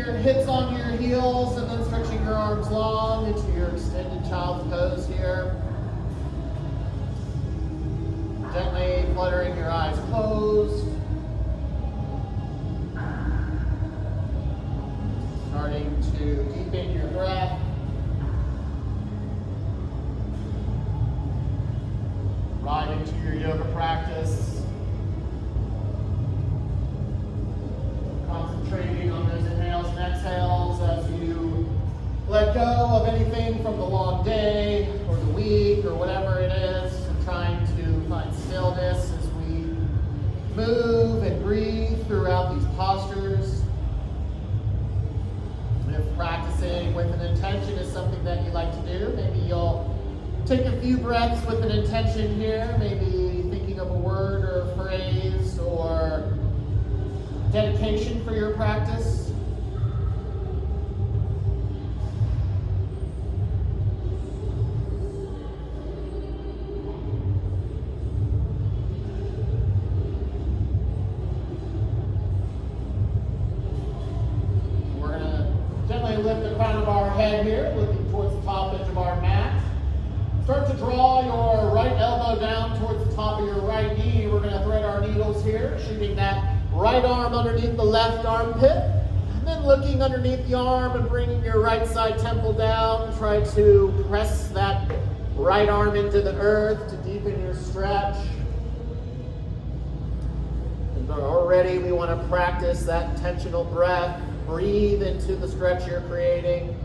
your hips onto your heels and then stretching your arms long into your extended child's pose here. Gently fluttering your eyes closed. Starting to deepen your breath. Right into your yoga practice. Concentrating on those inhales and exhales as you let go of anything from the long day or the week or whatever it is, and trying to find stillness as we move and breathe throughout these postures. If practicing with an intention is something that you like to do, maybe you'll take a few breaths with an intention here, maybe thinking of a word or a phrase or dedication for your practice. We're going to gently lift the crown of our head here, looking towards the top edge of our mat. Start to draw your right elbow down towards the top of your right knee. We're going to thread our needles here, shooting that right arm underneath the left armpit, and then looking underneath the arm and bringing your right side temple down. Try to press that right arm into the earth to deepen your stretch. And already we want to practice that intentional breath. Breathe into the stretch you're creating.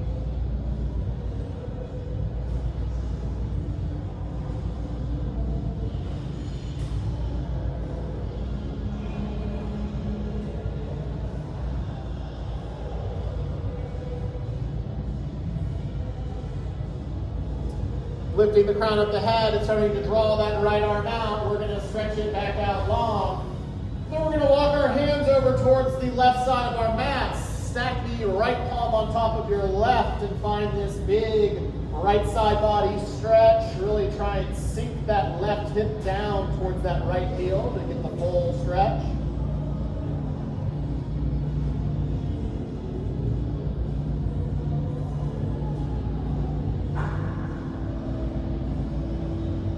Lifting the crown of the head and starting to draw that right arm out. We're going to stretch it back out long. Then we're going to walk our hands over towards the left side of our mats. Stack the right palm on top of your left and find this big right side body stretch. Really try and sink that left hip down towards that right heel to get the full stretch.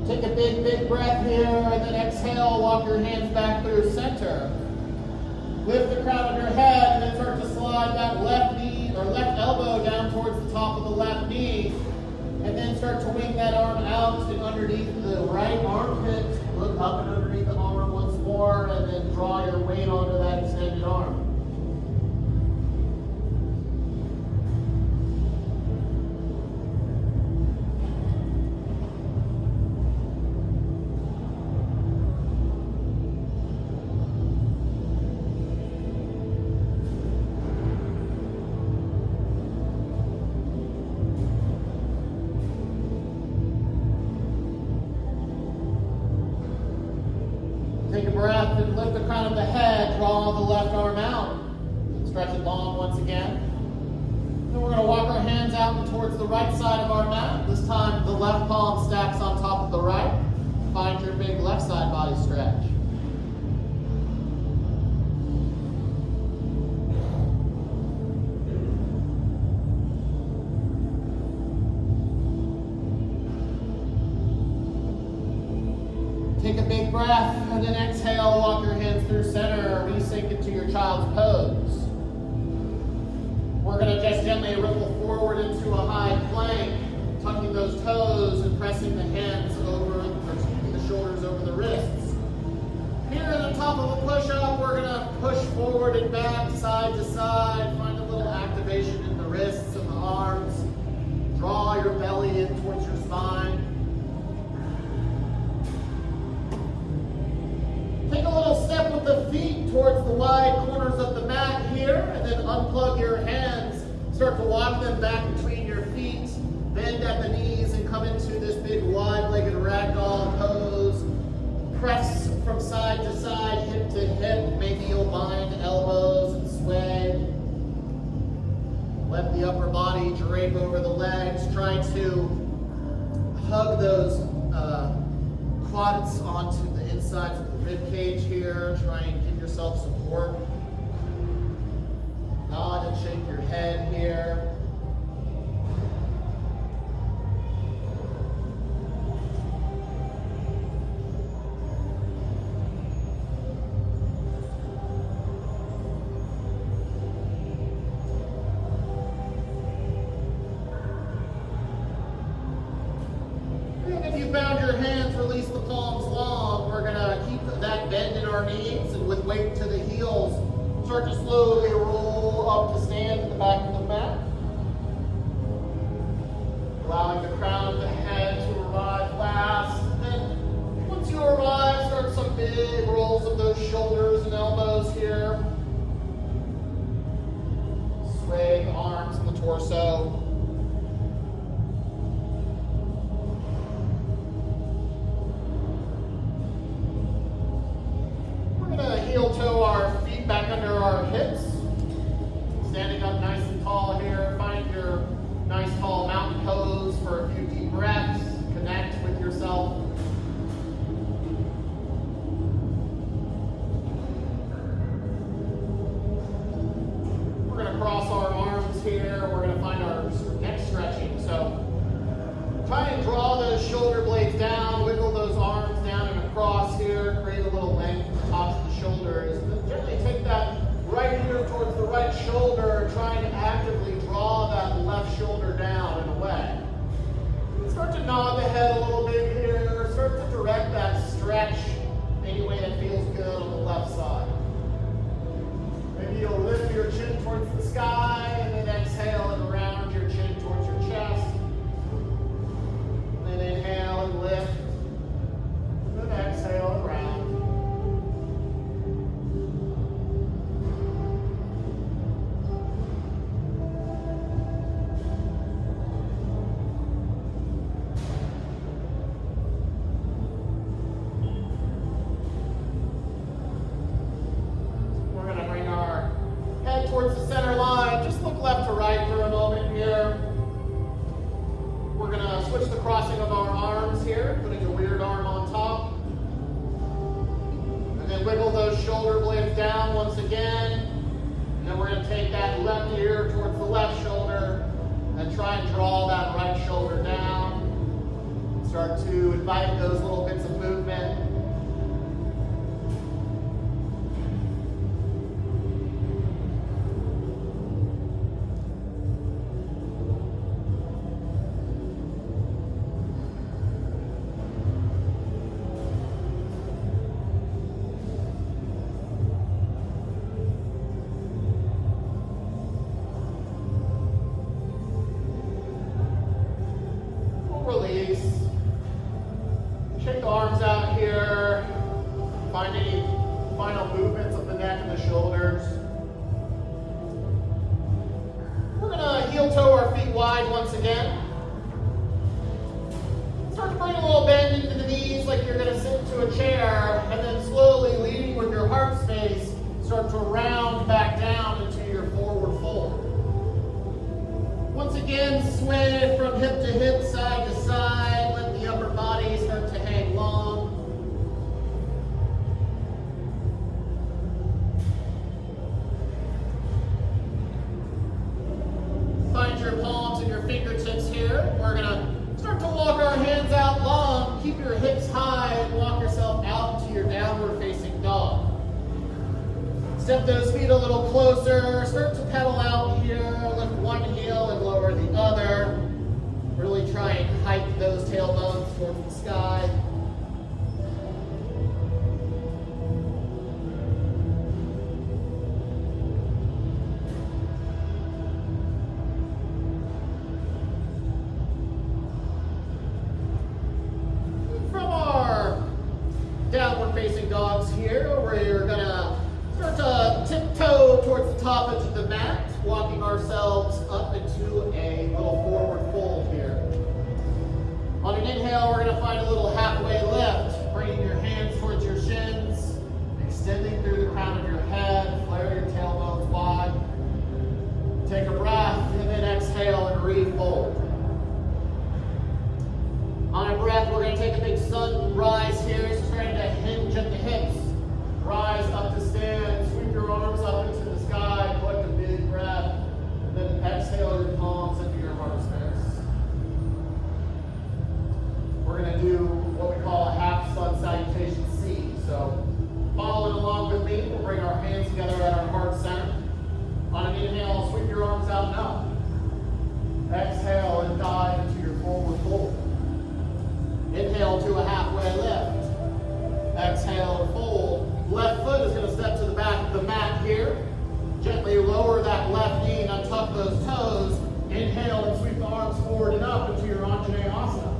Take a big breath here, and then exhale, walk your hands back through center. Lift the crown of your head, and then start to slide that left knee, or left elbow down towards the top of the left knee. And then start to wing that arm out and underneath the right armpit. Look up and underneath the arm once more, and then draw your weight onto that extended arm. Take a breath and lift the crown of the head, draw the left arm out. Stretch it long once again. Then we're going to walk our hands out towards the right side of our mat. This time the left palm stacks on top of the right. Find your big left side body stretch. Take a big breath, and then exhale, walk your hands through center, re-sink into your child's pose. We're going to just gently ripple forward into a high plank, tucking those toes and pressing the hands over, or keeping the shoulders over the wrists. Here at the top of the push-up, we're going to push forward and back, side to side, find a little activation in the wrists and the arms. Draw your belly in towards your spine. Take a little step with the feet towards the wide corners of the mat here, and then unplug your hands. Start to walk them back between your feet. Bend at the knees and come into this big wide-legged ragdoll pose. Press from side to side, hip to hip. Maybe you'll bind elbows and sway. Let the upper body drape over the legs. Try to hug those quads onto the insides of the rib cage here. Try and give yourself support. Nod and shake your head here. Bound your hands, release the palms long. We're going to keep that bend in our knees, and with weight to the heels, start to slowly roll up to stand in the back of the mat. Allowing the crown of the head to arrive last. And then once you arrive, start some big rolls of those shoulders and elbows here. Sway the arms and the torso. Heel toe our feet back under our hips. Standing up nice and tall here. Find your nice tall mountain pose for a few deep breaths. Connect with yourself. We're going to cross our arms here. We're going to find our neck stretching. So try and draw those shoulder blades down. Wiggle those arms down and across here. Create a little length at the tops of the shoulders. Gently take that right ear towards the right shoulder, trying to actively draw that left shoulder down and away. Start to nod the head a little bit here. Start to direct that stretch any way that feels good on the left side. Maybe you'll lift your chin towards the sky and then exhale and round your chin towards your chest. And then inhale and lift. And then exhale and round. Towards the center line. Just look left to right for a moment here. We're going to switch the crossing of our arms here, putting a weird arm on top. And then wiggle those shoulder blades down once again. And then we're going to take that left ear towards the left shoulder and try and draw that right shoulder down. Start to invite those little bits of movement. Release. Shake the arms out here. Find any final movements of the neck and the shoulders. We're going to heel toe our feet wide once again. Start to bring a little bend into the knees like you're going to sit into a chair, and then slowly leading with your heart space, start to round back down into your forward fold. Once again, sway from hip to hip, side to side. Let the upper body start to hang long. Find your palms and your fingertips here. We're going to start to walk our hands out long. Keep your hips high and walk yourself out to your downward facing dog. Step those feet a little closer. Start to pedal out here. Lift one heel and lower the other. Really try and hike those tailbones towards the sky. From our downward facing dogs here, we're going to start to tiptoe towards the top edge of the mat, walking ourselves up into a little forward fold here. On an inhale, we're going to find a little halfway lift, bringing your hands towards your shins, extending through the crown of your head, flare your tailbones wide. Take a breath, and then exhale and refold. On a breath, we're going to take a big sunrise here, starting to hinge at the hips. Rise up to stand, sweep your arms up into the sky, collect a big breath, and then Inhale and sweep the arms forward and up into your Anjaneyasana.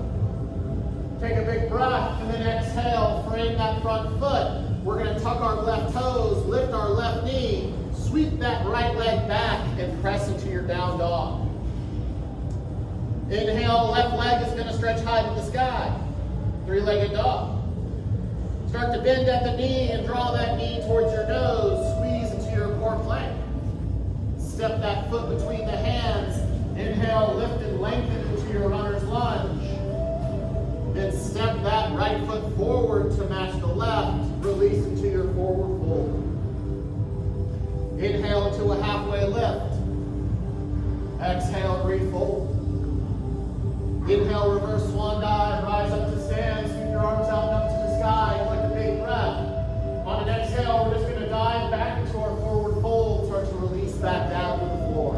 Take a big breath and then exhale, frame that front foot. We're going to tuck our left toes, lift our left knee, sweep that right leg back and press into your down dog. Inhale, left leg is going to stretch high to the sky. Three-legged dog. Start to bend at the knee and draw that knee towards your nose. Squeeze into your core plank. Step that foot between the hands. Inhale, lift and lengthen into your runner's lunge. Then step that right foot forward to match the left. Release into your forward fold. Inhale into a halfway lift. Exhale, refold. Inhale, reverse swan dive, rise up to stand, sweep your arms out and up to the sky, collect a big breath. On an exhale, we're just going to dive back into our forward fold, start to release back down to the floor.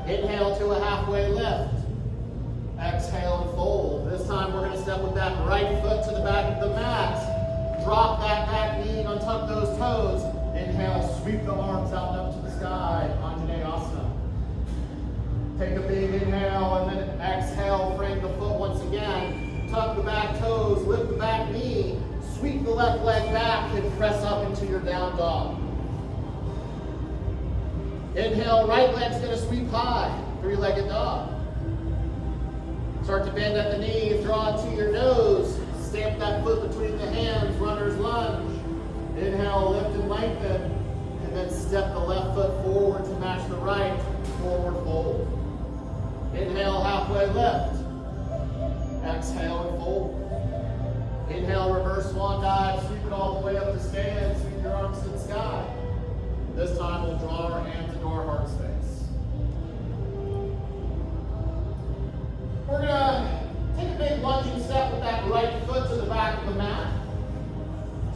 Inhale to a halfway lift. Exhale and fold. This time we're going to step with that right foot to the back of the mat. Drop that back knee and untuck those toes. Inhale, sweep the arms out and up to the sky, Anjaneyasana. Take a big inhale and then exhale, frame the foot once again. Tuck the back toes, lift the back knee, sweep the left leg back and press up into your down dog. Inhale, right leg's gonna sweep high, three-legged dog. Start to bend at the knee, draw to your nose, stamp that foot between the hands, runner's lunge. Inhale, lift and lengthen, and then step the left foot forward to match the right, forward fold. Inhale, halfway lift. Exhale and fold. Inhale, reverse swan dive, sweep it all the way up to stand, sweep your arms to the sky. This time we'll draw our hands into our heart space. We're gonna take a big lunging step with that right foot to the back of the mat.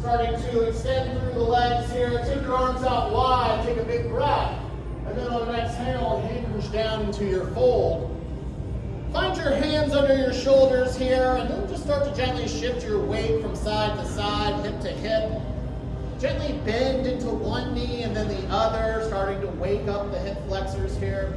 Starting to extend through the legs here, take your arms out wide, take a big breath. And then on an exhale, hinge down into your fold. Find your hands under your shoulders here, and then just start to gently shift your weight from side to side, hip to hip. Gently bend into one knee and then the other, starting to wake up the hip flexors here.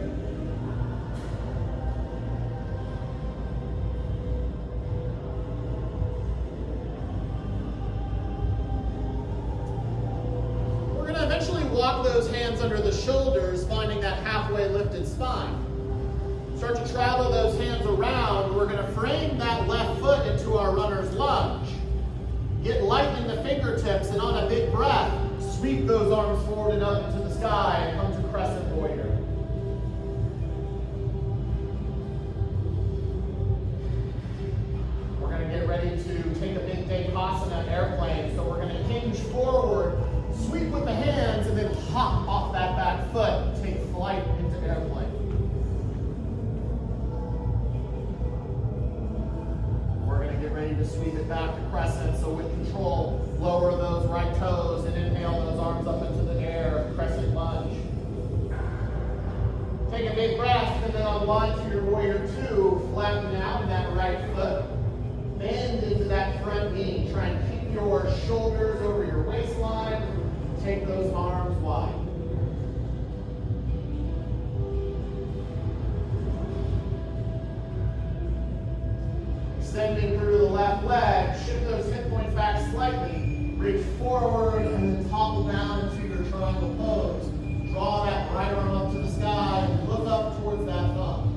We're going to eventually walk those hands under the shoulders, finding that halfway lifted spine. Start to travel those hands around. We're going to frame that left foot into our runner's lunge. Get light in the fingertips, and on a big breath, sweep those arms forward and up into the sky and come to crescent warrior. We're going to get ready to take a big Devasana airplane. So we're going to hinge forward, sweep with the hands, and then hop off that back foot, take flight into airplane. Get ready to sweep it back to crescent. So with control, lower those right toes and inhale those arms up into the air, crescent lunge. Take a big breath and then unwind to your warrior two. Flatten out that right foot. Bend into that front knee. Try and keep your shoulders over your waistline. Take those arms wide. Extending through the left leg, shift those hip points back slightly, reach forward and then topple down into your triangle pose. Draw that right arm up to the sky and look up towards that thumb.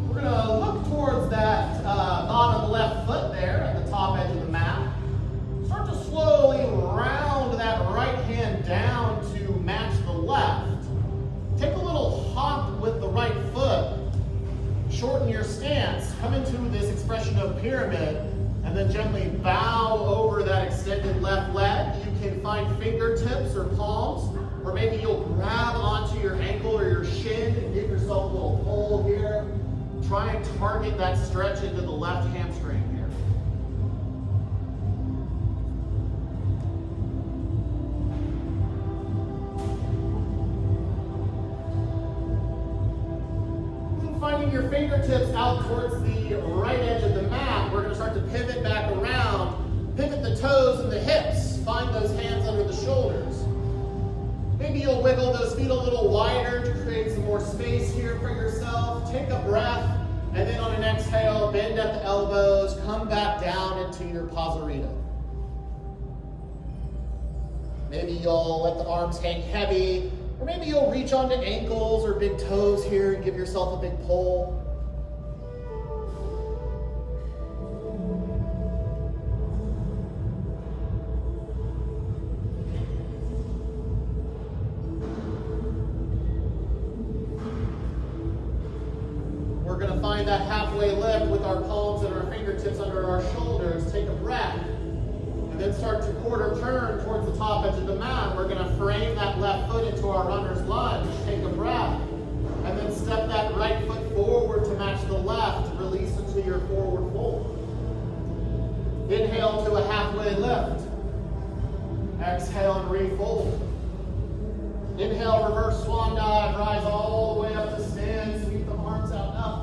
We're going to look towards that bottom left foot there at the top edge of the mat. Start to slowly round that right hand down to match the left. Take a little hop with the right foot. Shorten your stance. Come into this expression of pyramid and then gently bow over that extended left leg. You can find fingertips or palms, or maybe you'll grab onto your ankle or your shin and give yourself a little pull here. Try and target that stretch into the left hamstring here. Finding your fingertips out towards the right edge of the mat, we're going to start to pivot back around. Pivot the toes and the hips. Find those hands under the shoulders. Maybe you'll wiggle those feet a little wider to create some more space here for yourself. Take a breath, and then on an exhale, bend at the elbows, come back down into your Pasarita. Maybe you'll let the arms hang heavy, or maybe you'll reach onto ankles or big toes here and give yourself a big pull. We're going to find that halfway lift with our palms and our fingertips under our shoulders. Take a breath. And then start to quarter turn towards the top edge of the mat. We're going to frame that left foot into our runner's lunge. Take a breath. And then step that right foot forward to match the left. Release into your forward fold. Inhale to a halfway lift. Exhale and refold. Inhale, reverse swan dive. Rise all the way up to stand. Sweep the arms out and up.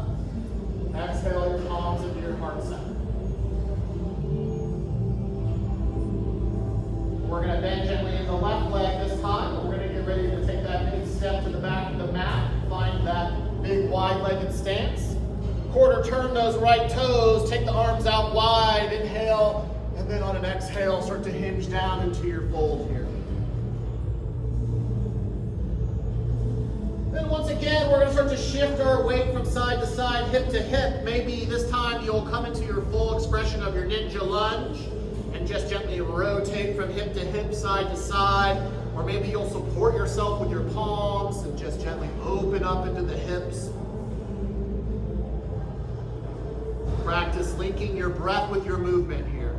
Exhale your palms into your heart center. We're going to bend gently in the left leg this time. We're going to get ready to take that big step to the back of the mat. Find that big wide-legged stance. Quarter turn those right toes. Take the arms out wide. Inhale. And then on an exhale, start to hinge down into your fold here. Then once again, we're going to start to shift our weight from side to side, hip to hip. Maybe this time you'll come into your full expression of your ninja lunge. And just gently rotate from hip to hip, side to side. Or maybe you'll support yourself with your palms and just gently open up into the hips. Practice linking your breath with your movement here.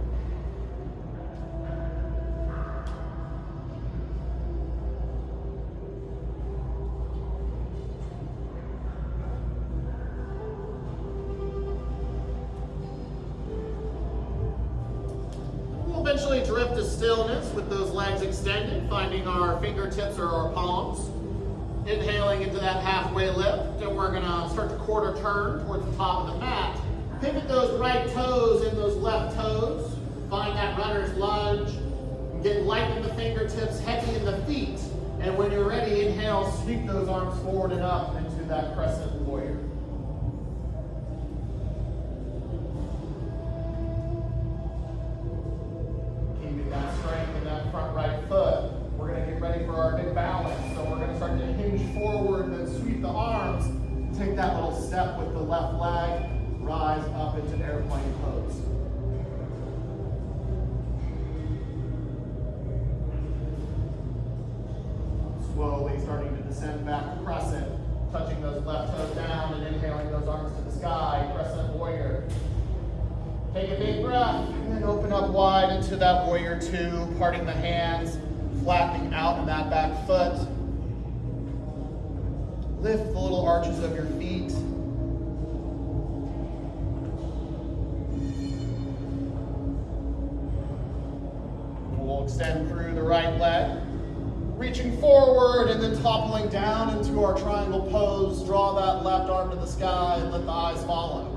Eventually drift to stillness with those legs extended, finding our fingertips or our palms. Inhaling into that halfway lift, and we're going to start to quarter turn towards the top of the mat. Pivot those right toes and those left toes. Find that runner's lunge. Get light in the fingertips, heavy in the feet. And when you're ready, inhale, sweep those arms forward and up into that crescent warrior. Strength in that front right foot. We're going to get ready for our big balance. So we're going to start to hinge forward and then sweep the arms. Take that little step with the left leg. Rise up into airplane pose. Slowly starting to descend back to crescent. Touching those left toes down and inhaling those arms to the sky. Crescent warrior. Take a big breath, and then open up wide into that warrior two, parting the hands, flattening out in that back foot. Lift the little arches of your feet. We'll extend through the right leg, reaching forward and then toppling down into our triangle pose. Draw that left arm to the sky and let the eyes follow.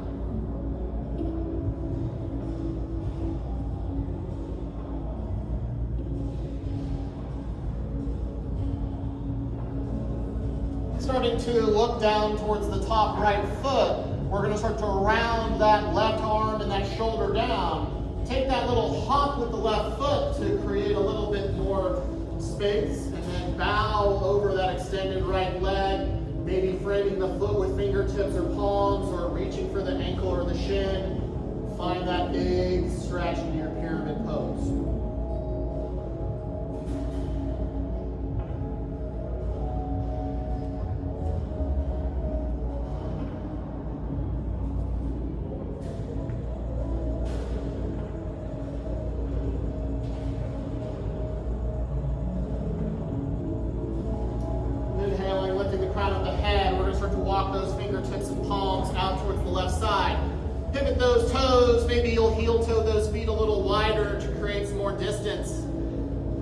Starting to look down towards the top right foot, we're going to start to round that left arm and that shoulder down. Take that little hop with the left foot to create a little bit more space, and then bow over that extended right leg, maybe framing the foot with fingertips or palms, or reaching for the ankle or the shin. Find that big stretch into your pyramid pose. Pivot those toes, maybe you'll heel toe those feet a little wider to create some more distance.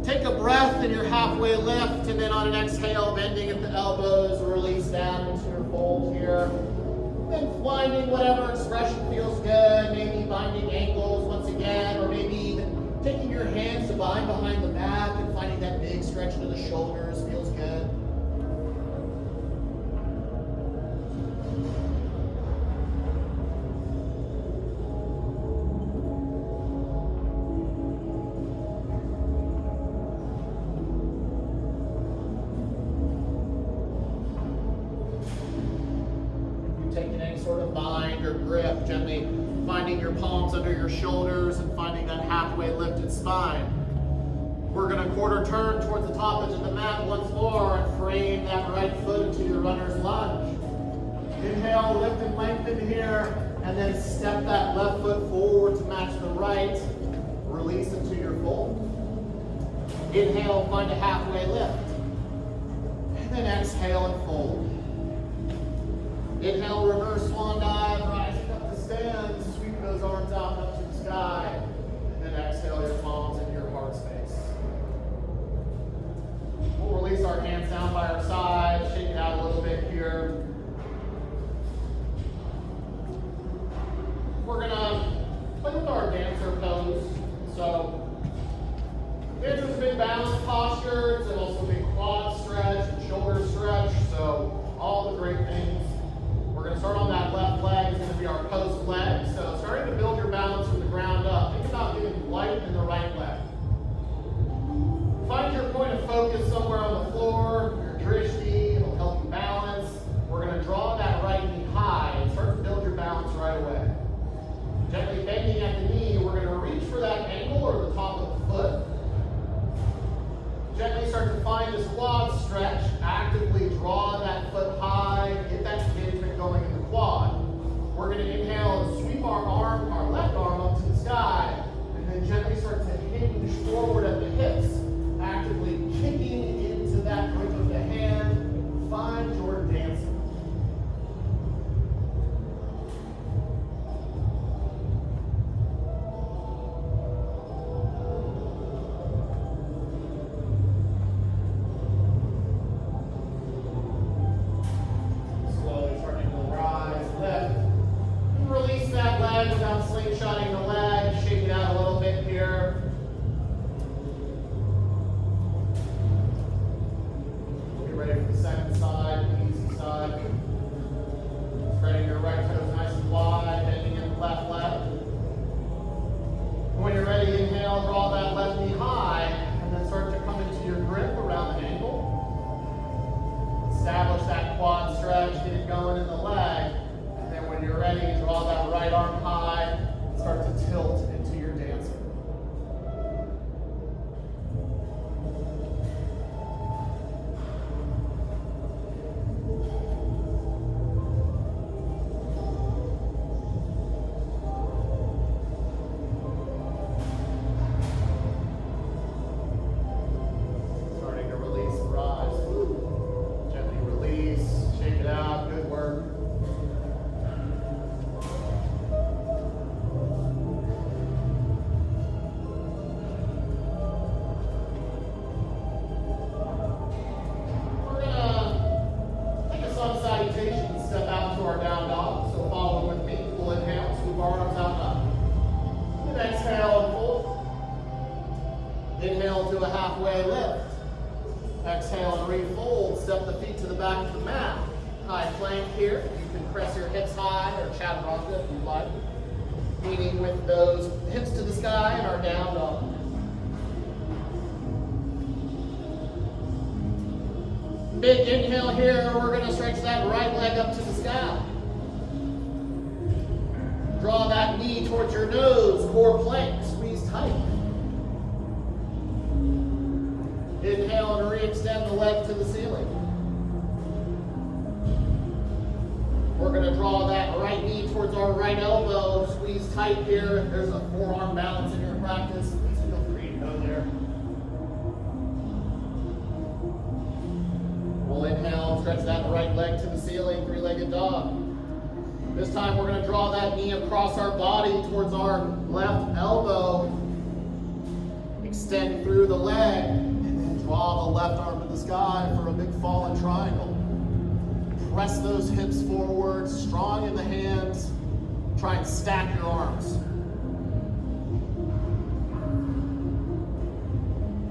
Take a breath in your halfway lift, and then on an exhale, bending at the elbows, release down into your fold here. whatever expression feels good, maybe binding ankles once again, or maybe even taking your hands to bind behind the back and finding that big stretch to the shoulders feels good. Grip, gently finding your palms under your shoulders and finding that halfway lifted spine. We're going to quarter turn towards the top edge of the mat once more and frame that right foot into your runner's lunge. Inhale, lift and lengthen here, and then step that left foot forward to match the right. Release into your fold. Inhale, find a halfway lift. And then exhale and fold. Inhale, reverse swan dive, rising up to stand, sweep those arms out and up to the sky, and then exhale your palms into your heart space. We'll release our hands down by our side, shake it out a little bit here. We're gonna play with our dancer pose. So, dancer's a big balance posture, it's also a big quad stretch and shoulder stretch, so all the great things. We're going to start on that left leg. It's going to be our post leg. So starting to build your balance from the ground up. Think about getting light in the right leg. Find your point of focus somewhere on the floor, your drishti. It'll help you balance. We're going to draw that right knee high and start to build your balance right away. Gently bending at the knee, we're going to reach for that ankle or the top of the foot. Gently start to find this quad stretch. Actively draw that foot high. Get that engagement going in the quad. We're going to inhale and sweep our left arm up to the sky. And then gently start to hinge forward at the hips. Actively kicking into that grip of the hand. Find your dancing. Without slingshotting the leg, shake it out a little bit here. Get ready for the second side, the easy side. Spreading your right toes nice and wide, bending in the left leg. When you're ready, inhale, draw that left knee high, and then start to come into your grip around the ankle. Establish that quad stretch, get it going in the leg. When you're ready, draw that right arm high, start to tilt into your dancer. Starting to release and rise. Gently release, shake it out, good work. Step out to our down dog. So follow with me. We'll inhale, sweep our arms out and up. And exhale and fold. Inhale to a halfway lift. Exhale and refold. Step the feet to the back of the mat. High plank here. You can press your hips high or chaturanga if you like. Meaning with those hips to the sky and our down dog. Big inhale here, we're going to stretch that right leg up to the sky. Draw that knee towards your nose, core plank, squeeze tight. Inhale and re-extend the leg to the ceiling. We're going to draw that right knee towards our right elbow, squeeze tight here. If there's a forearm balance in your practice, please feel free to go there. We'll inhale, stretch that right leg to the ceiling, three-legged dog. This time we're going to draw that knee across our body towards our left elbow. Extend through the leg, and then draw the left arm to the sky for a big fallen triangle. Press those hips forward, strong in the hands. try and stack your arms.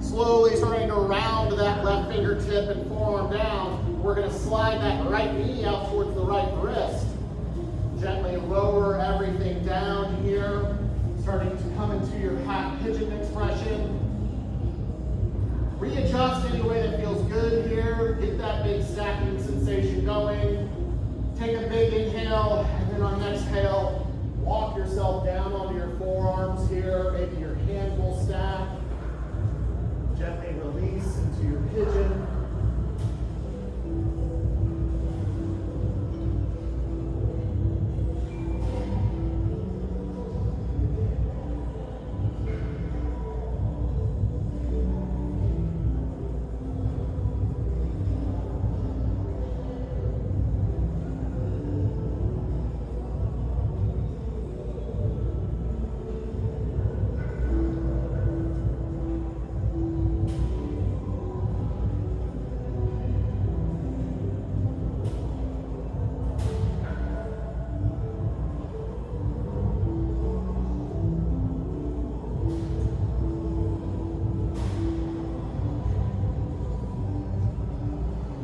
Slowly starting to round that left fingertip and forearm down. We're going to slide that right knee out towards the right wrist. Gently lower everything down here, starting to come into your half pigeon expression. Readjust any way that feels good here. Get that big stacking sensation going. Take a big inhale, and then on exhale, walk yourself down onto your forearms here. Maybe your hands will stack. Gently release into your pigeon.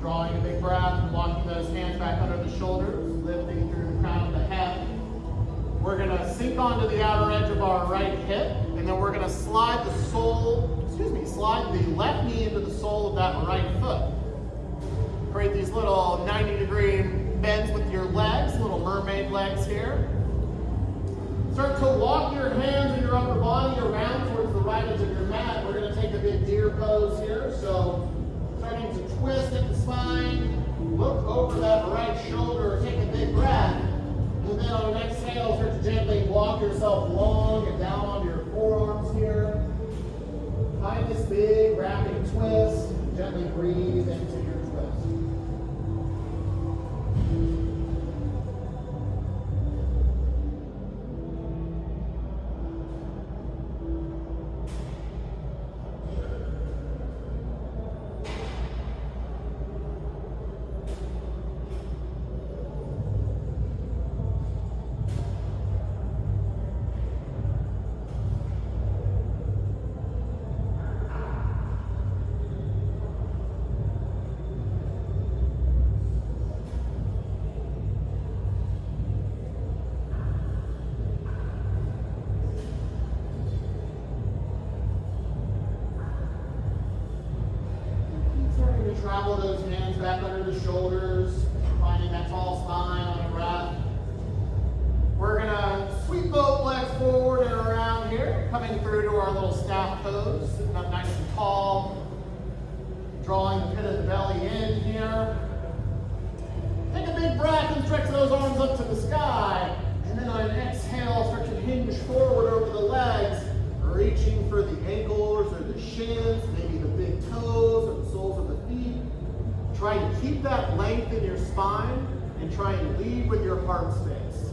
Drawing a big breath and walking those hands back under the shoulders, lifting through the crown of the head. We're going to sink onto the outer edge of our right hip, and then we're going to slide slide the left knee into the sole of that right foot. Create these little 90-degree bends with your legs, little mermaid legs here. Start to walk your hands and your upper body around towards the right edge of your mat. We're going to take a big deer pose here. So starting to twist at the spine, look over that right shoulder, take a big breath, and then on an exhale, start to gently walk yourself long and down onto your forearms here. Find this big wrapping twist, gently breathe into your twist. Travel those hands back under the shoulders, finding that tall spine on the breath. We're going to sweep both legs forward and around here, coming through to our little staff pose, sitting up nice and tall, drawing the pit of the belly in here. Take a big breath and stretch those arms up to the sky, and then on an exhale, start to hinge forward over the legs, reaching for the ankles or the shins, maybe the big toes or the soles of the feet. Try to keep that length in your spine and try and lead with your heart space.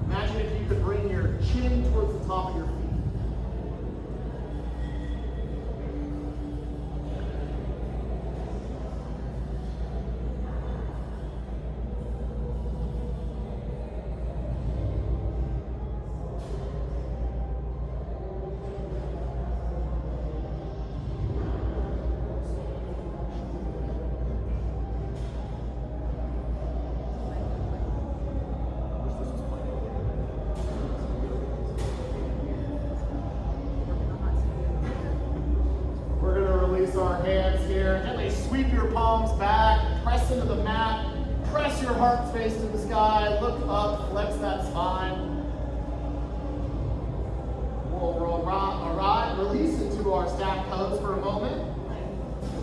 Imagine if you could bring your chin towards the top of your feet. Our hands here. Gently sweep your palms back, press into the mat, press your heart space to the sky, look up, flex that spine. We'll arrive, release into our stack pose for a moment.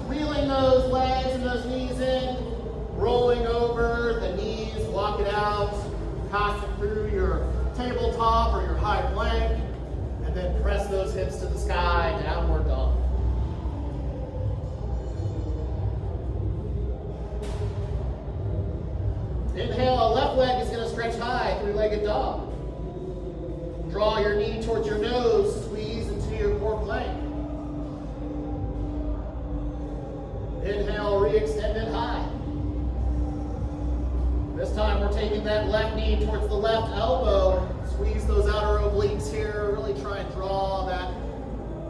Wheeling those legs and those knees in, rolling over the knees, walk it out, pass it through your tabletop or your high plank, and then press those hips to the sky, downward dog. Inhale, left leg is going to stretch high, three-legged dog. Draw your knee towards your nose, squeeze into your core plank. Inhale, re-extend it high. This time we're taking that left knee towards the left elbow. Squeeze those outer obliques here. Really try and draw that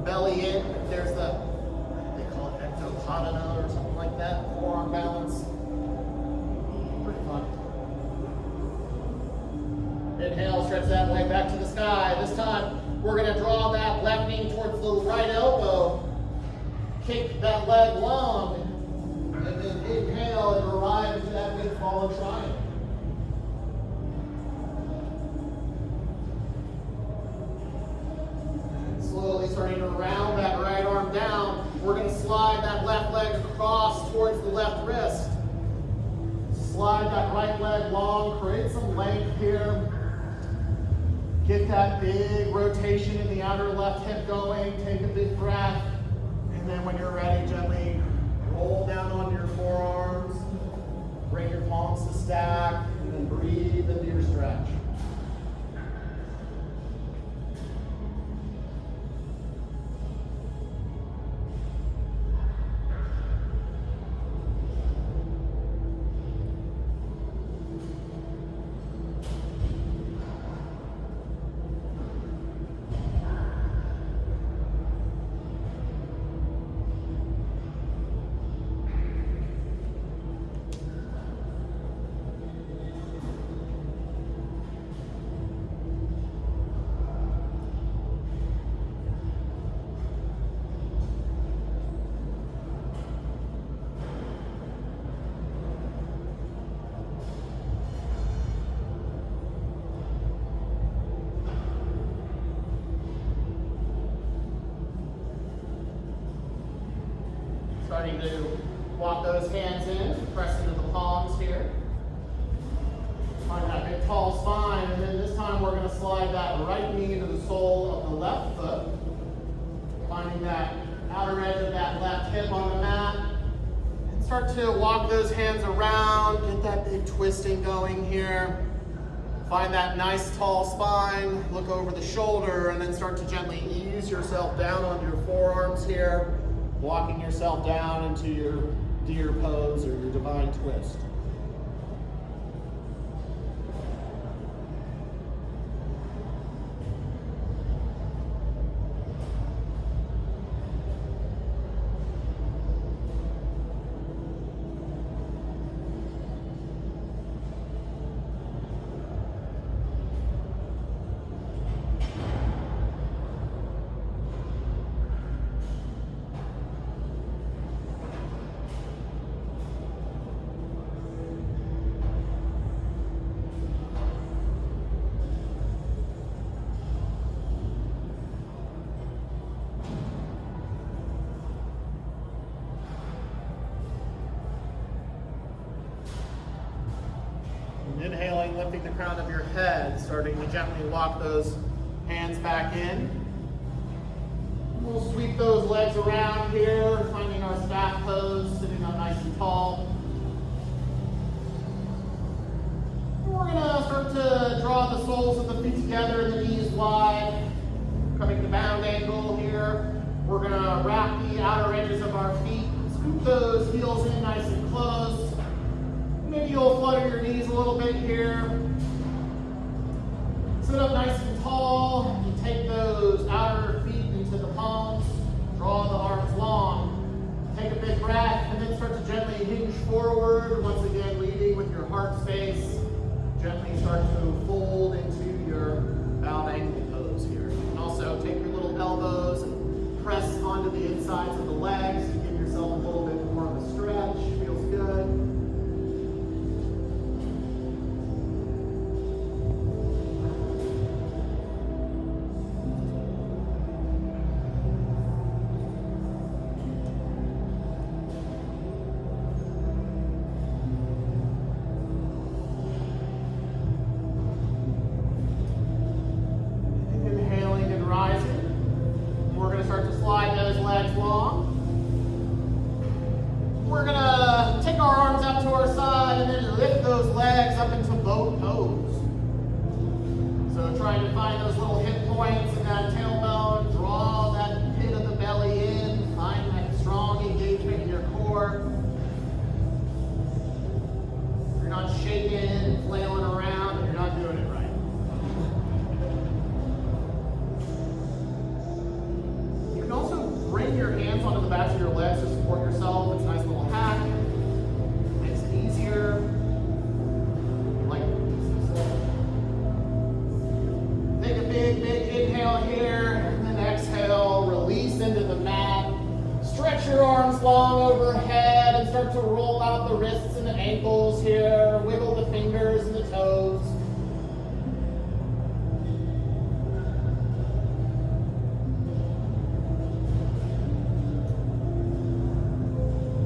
belly in. There's the, they call it ectopotina or something like that, forearm balance. Pretty fun. Inhale, stretch that leg back to the sky. This time we're going to draw that left knee towards the right elbow. Kick that leg long. And then inhale and arrive into that big fallen triangle. And slowly starting to round that right arm down. We're going to slide that left leg across towards the left wrist. Slide that right leg long, create some length here. Get that big rotation in the outer left hip going. Take a big breath. And then when you're ready, gently roll down onto your forearms. Bring your palms to stack. And then breathe into your stretch. Starting to walk those hands in, press into the palms here. Find that big tall spine, and then this time we're going to slide that right knee into the sole of the left foot. Finding that outer edge of that left hip on the mat. And start to walk those hands around, get that big twisting going here. Find that nice tall spine, look over the shoulder, and then start to gently ease yourself down onto your forearms here. Walking yourself down into your deer pose or your divine twist. Inhaling, lifting the crown of your head, starting to gently walk those hands back in. We'll sweep those legs around here, finding our staff pose, sitting up nice and tall. We're going to start to draw the soles of the feet together, the knees wide, coming to bound angle here. We're going to wrap the outer edges of our feet, scoop those heels in nice and close. Maybe you'll flutter your knees a little bit here. Sit up nice and tall. You take those outer feet into the palms. Draw the arms long. Take a big breath and then start to gently hinge forward. Once again, leading with your heart space. Gently start to fold into your bound ankle pose here. You can also take your little elbows and press onto the insides of the legs to give yourself a little bit more of a stretch. Feels good. We're going to take our arms out to our side and then lift those legs up into boat pose. So trying to find those little hip points in that tailbone, draw that pit of the belly in, find that strong engagement in your core. If you're not shaking, to roll out the wrists and the ankles here, wiggle the fingers and the toes.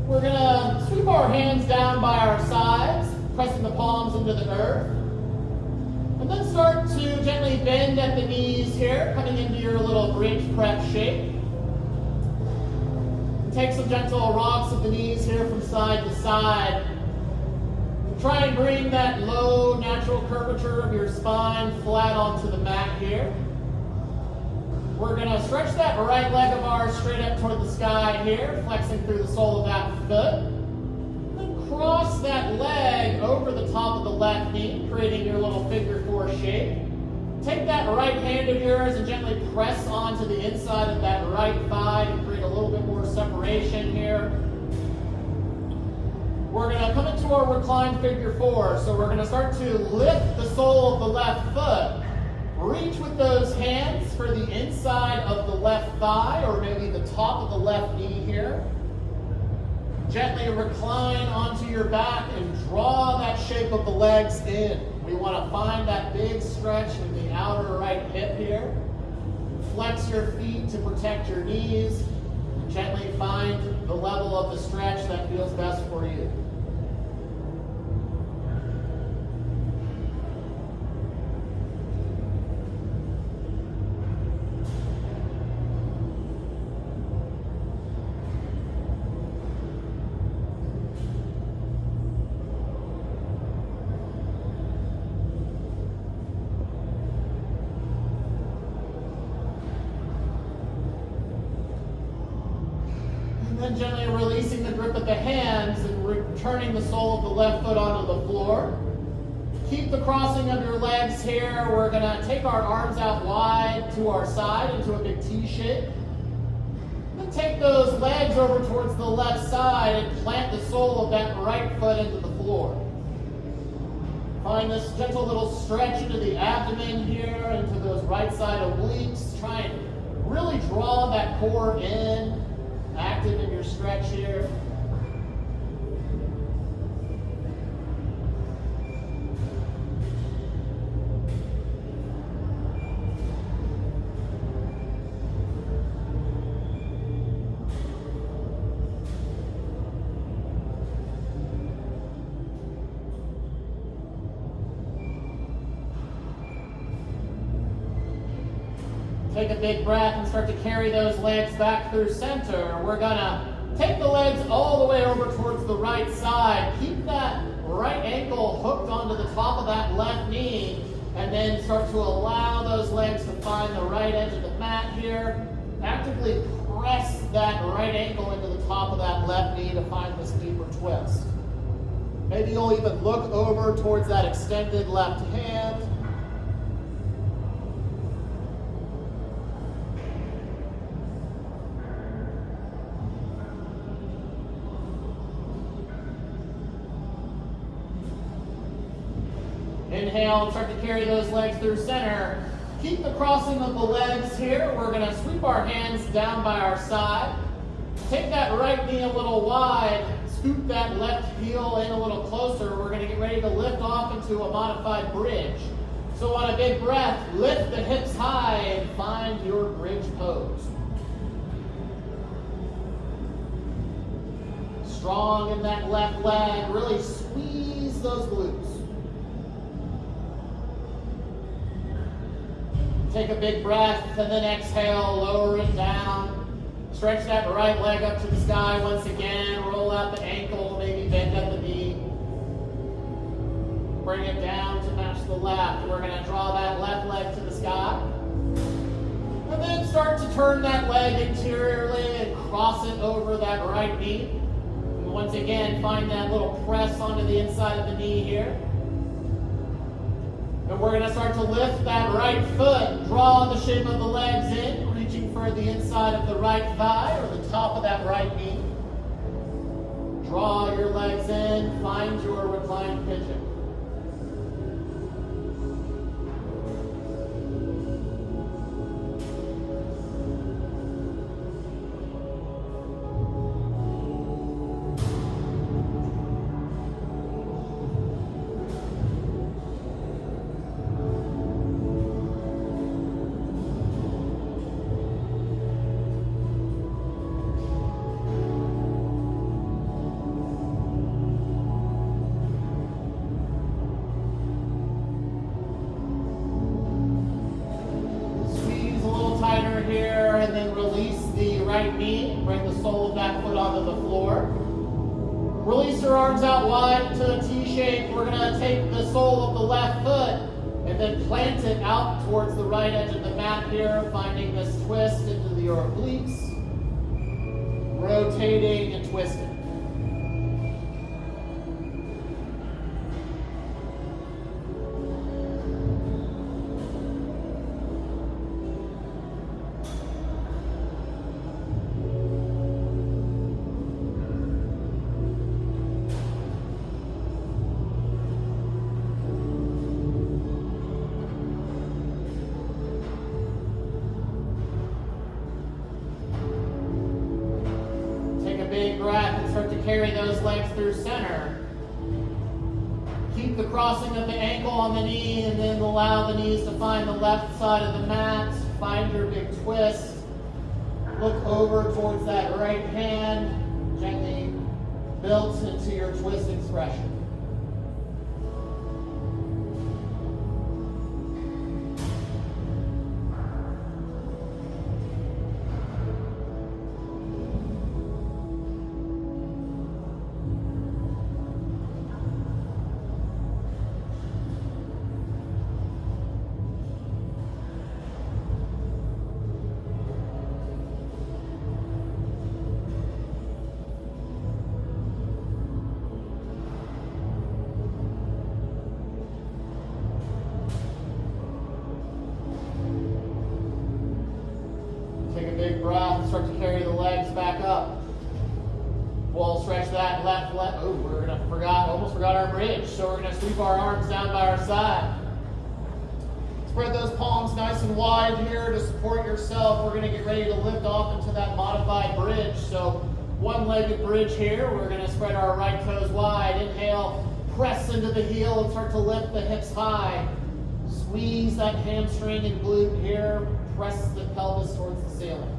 We're going to sweep our hands down by our sides, pressing the palms into the earth. And then start to gently bend at the knees here, coming into your little bridge prep shape. And take some gentle rocks of the knees here from side to side. Try and bring that low natural curvature of your spine flat onto the mat here. We're going to stretch that right leg of ours straight up toward the sky here, flexing through the sole of that foot. And then cross that leg over the top of the left knee, creating your little figure four shape. Take that right hand of yours and gently press onto the inside of that right thigh to create a little bit more separation here. We're going to come into our reclined figure four. So we're going to start to lift the sole of the left foot. Reach with those hands for the inside of the left thigh or maybe the top of the left knee here. Gently recline onto your back and draw that shape of the legs in. We want to find that big stretch in the outer right hip here. Flex your feet to protect your knees. Gently find the level of the stretch that feels best for you. Then gently releasing the grip of the hands and returning the sole of the left foot onto the floor. Keep the crossing of your legs here. We're going to take our arms out wide to our side into a big T shape. Then take those legs over towards the left side and plant the sole of that right foot into the floor. Find this gentle little stretch into the abdomen here, into those right side obliques. Try and really draw that core in. Active in your stretch here. Take a big breath and start to carry those legs back through center. We're going to take the legs all the way over towards the right side. Keep that right ankle hooked onto the top of that left knee, and then start to allow those legs to find the right edge of the mat here. Actively press that right ankle into the top of that left knee to find this deeper twist. Maybe you'll even look over towards that extended left hand. Inhale and start to carry those legs through center. Keep the crossing of the legs here. We're going to sweep our hands down by our side. Take that right knee a little wide. Scoop that left heel in a little closer. We're going to get ready to lift off into a modified bridge. So on a big breath, lift the hips high and find your bridge pose. Strong in that left leg. Really squeeze those glutes. Take a big breath and then exhale, lower it down. Stretch that right leg up to the sky once again. Roll out the ankle, maybe bend at the knee. Bring it down to match the left. We're going to draw that left leg to the sky. And then start to turn that leg interiorly and cross it over that right knee. And once again, find that little press onto the inside of the knee here. And we're going to start to lift that right foot, draw the shape of the legs in, reaching for the inside of the right thigh or the top of that right knee. Draw your legs in, find your reclined pigeon. arms out wide into a T shape. We're going to take the sole of the left foot and then plant it out towards the right edge of the mat here, finding this twist into your obliques, rotating and twisting. Big breath and start to carry those legs through center. Keep the crossing of the ankle on the knee and then allow the knees to find the left side of the mat. Find your big twist. Look over towards that right hand. Gently built into your twist expression. Big breath, start to carry the legs back up. We'll stretch that left leg. Oh, almost forgot our bridge. So we're gonna sweep our arms down by our side. Spread those palms nice and wide here to support yourself. We're gonna get ready to lift off into that modified bridge. So one-legged bridge here. We're gonna spread our right toes wide. Inhale, press into the heel and start to lift the hips high. Squeeze that hamstring and glute here. Press the pelvis towards the ceiling.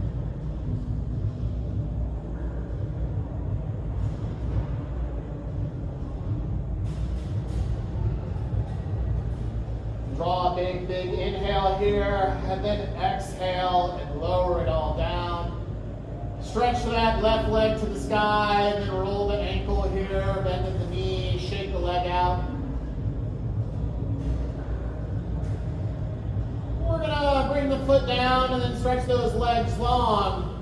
Draw a big, big inhale here, and then exhale and lower it all down. Stretch that left leg to the sky, and then roll the ankle here, bend at the knee, shake the leg out. We're gonna bring the foot down and then stretch those legs long.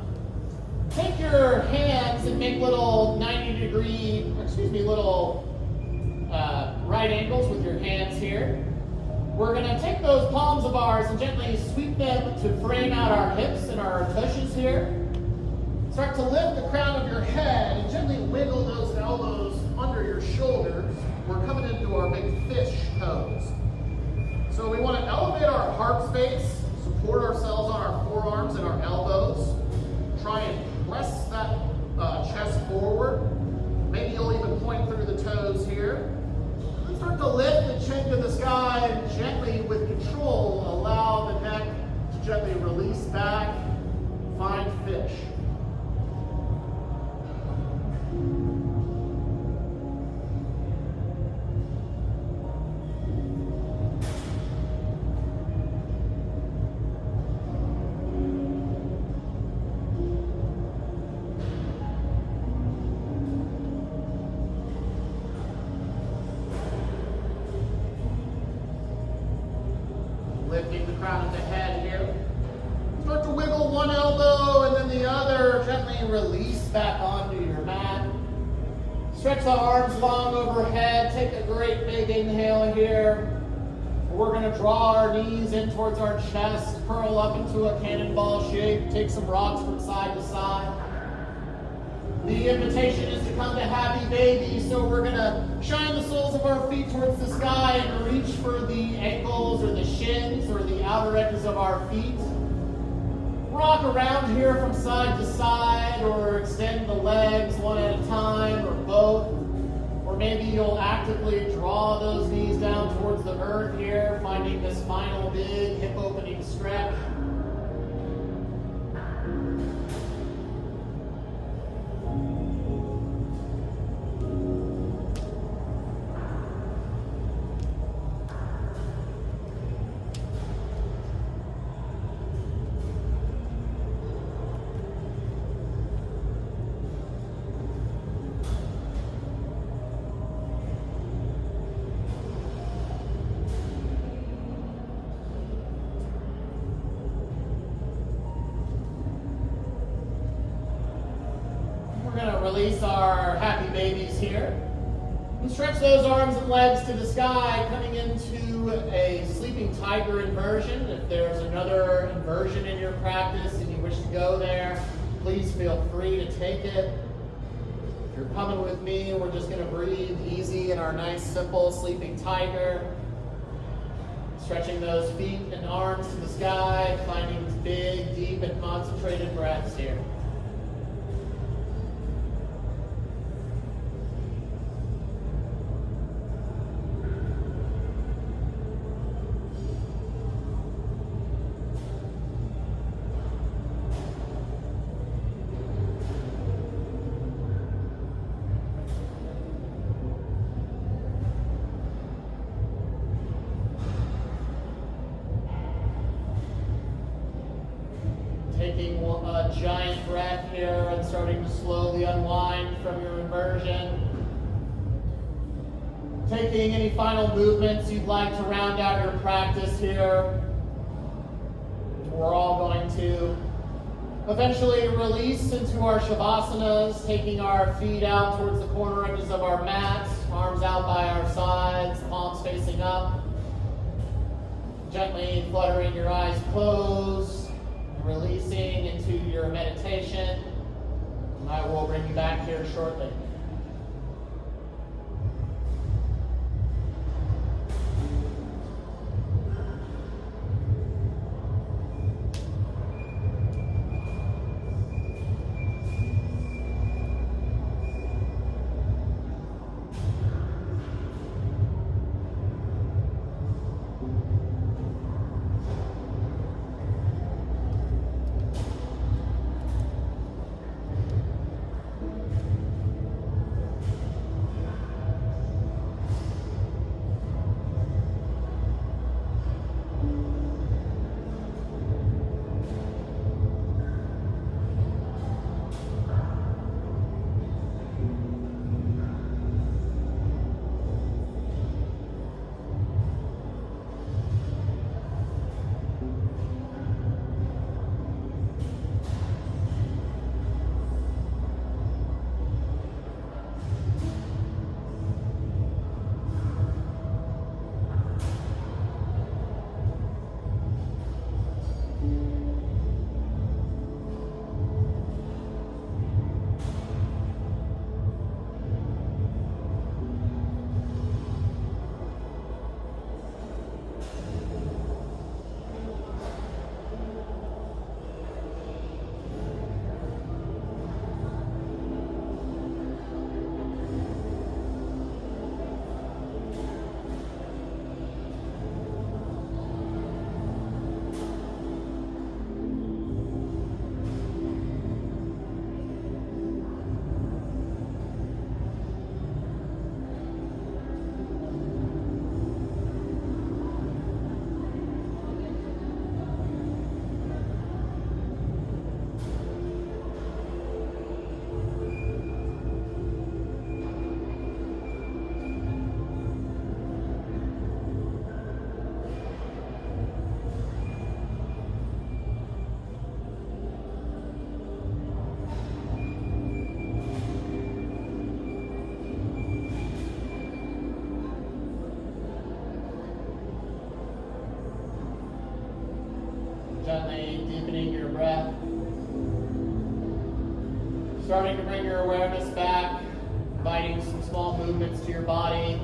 Take your hands and make little right angles with your hands here. We're gonna take those palms of ours and gently sweep them to frame out our hips and our tushes here. Start to lift the crown of your head and gently wiggle those elbows under your shoulders. We're coming into our big fish pose. So we want to elevate our heart space, support ourselves on our forearms and our elbows. Try and press that chest forward. Maybe you'll even point through the toes here. And start to lift the chin to the sky and gently, with control, allow the neck to gently release back. Find fish. Lifting the crown of the head here. Start to wiggle one elbow and then the other. Gently release back onto your mat. Stretch the arms long overhead. Take a great big inhale here. We're going to draw our knees in towards our chest. Curl up into a cannonball shape. Take some rocks from side to side. The invitation is to come to happy baby, so we're going to shine the soles of our feet towards the sky and reach for the ankles or the shins or the outer edges of our feet. Rock around here from side to side, or extend the legs one at a time, or both. Or maybe you'll actively draw those knees down towards the earth here, finding this final big hip opening stretch. release our happy babies here. And stretch those arms and legs to the sky, coming into a sleeping tiger inversion. If there's another inversion in your practice and you wish to go there, please feel free to take it. If you're coming with me, we're just going to breathe easy in our nice, simple sleeping tiger. Stretching those feet and arms to the sky, finding big, deep, and concentrated breaths here. Taking a giant breath here and starting to slowly unwind from your inversion. Taking any final movements you'd like to round out your practice here. We're all going to eventually release into our Shavasana, taking our feet out towards the corner edges of our mats, arms out by our sides, palms facing up. Gently fluttering your eyes closed. Releasing into your meditation. I will bring you back here shortly. Gently deepening your breath. Starting to bring your awareness back, inviting some small movements to your body.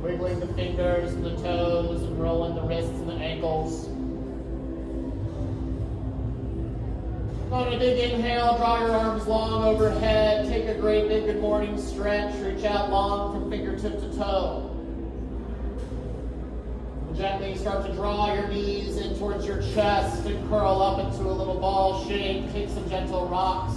Wiggling the fingers and the toes and rolling the wrists and the ankles. On a big inhale, draw your arms long overhead. Take a great big good morning stretch. Reach out long from fingertip to toe. Gently start to draw your knees in towards your chest and curl up into a little ball shape. Take some gentle rocks.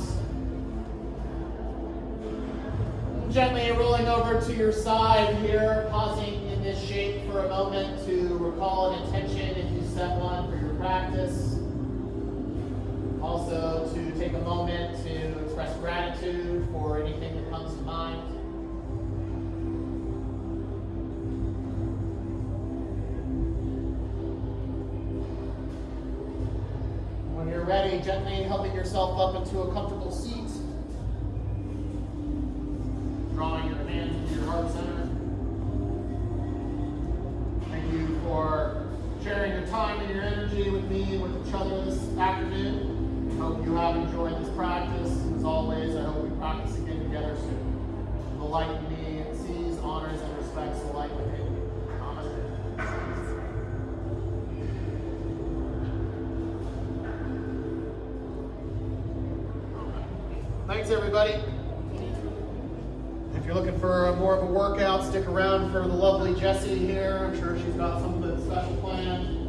Gently rolling over to your side here, pausing in this shape for a moment to recall an intention if you set one for your practice. Also to take a moment to express gratitude for anything that comes to mind. When you're ready, gently helping yourself up into a comfortable seat. heart center. Thank you for sharing your time and your energy with me and with each other this afternoon. Hope you have enjoyed this practice. As always, I hope we practice again together soon. The light in me sees, honors, and respects the light within you. Thanks, everybody. If you're looking for more of a workout, stick around for the lovely Jessie here. I'm sure she's got something special planned.